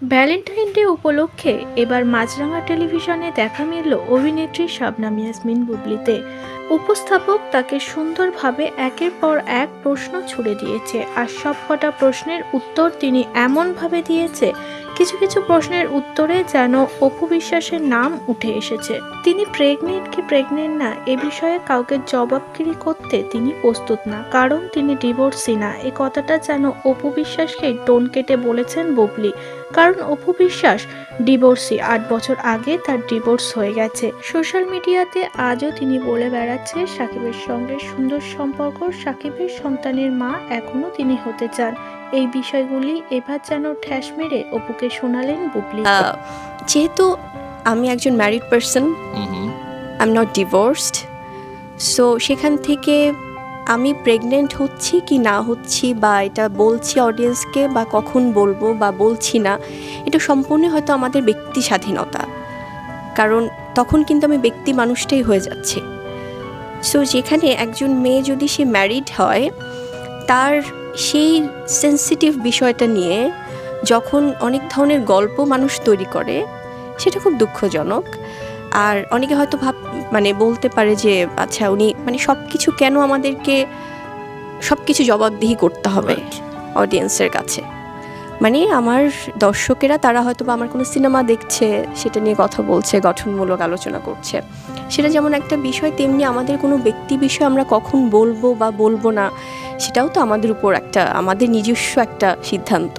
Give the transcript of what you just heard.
Valentine day উপলক্ষে এবার মাছরাঙা টেলিভিশনে দেখা মিলল অভিনেত্রী শাবনাম ইয়াসমিন বুবলিতে। উপস্থাপক তাকে সুন্দরভাবে একের পর এক প্রশ্ন ছুড়ে দিয়েছে, আর সবকটা প্রশ্নের উত্তর তিনি এমনভাবে দিয়েছে, কিছু কিছু প্রশ্নের উত্তরে যেন অপু বিশ্বাসের নাম উঠে এসেছে। তিনি প্রেগনেন্ট কি প্রেগনেন্ট না এ বিষয়ে কাউকে জবাবদিহি করতে তিনি প্রস্তুত না, কারণ তিনি ডিভোর্সি না। এ কথাটা যেন অপু বিশ্বাসকে টোন কেটে বলেছেন বুবলি, কারণ অপু বিশ্বাস ডিভোর্সি, 8 বছর আগে তার ডিভোর্স হয়ে গেছে। সোশ্যাল মিডিয়াতে আজও তিনি বলে বেড়াচ্ছে সাকিবের সঙ্গে সুন্দর সম্পর্ক, সাকিবের সন্তানের মা এখনো তিনি হতে চান। এই বিষয়গুলি এবার যেন ঠ্যাস মেরে অপুকে শোনালেন বুবলি। যেহেতু আমি একজন married person, I am not divorced, so সেখান থেকে আমি প্রেগনেন্ট হচ্ছি কি না হচ্ছি বা এটা বলছি অডিয়েন্সকে বা কখন বলবো বা বলছি না, এটা সম্পূর্ণ হয়তো আমাদের ব্যক্তি স্বাধীনতা, কারণ তখন কিন্তু আমি ব্যক্তি মানুষটাই হয়ে যাচ্ছি। সো যেখানে একজন মেয়ে যদি সে ম্যারিড হয়, তার সেই সেন্সিটিভ বিষয়টা নিয়ে যখন অনেক ধরনের গল্প মানুষ তৈরি করে, সেটা খুব দুঃখজনক। আর অনেকে হয়তো বলতে পারে যে আচ্ছা উনি সব কিছু কেন আমাদেরকে সব কিছু জবাবদিহি করতে হবে অডিয়েন্সের কাছে। আমার দর্শকেরা তারা হয়তো বা আমার কোনো সিনেমা দেখছে, সেটা নিয়ে কথা বলছে, গঠনমূলক আলোচনা করছে, সেটা যেমন একটা বিষয়, তেমনি আমাদের কোনো ব্যক্তি বিষয় আমরা কখন বলবো বা বলবো না, সেটাও তো আমাদের উপর আমাদের নিজস্ব একটা সিদ্ধান্ত।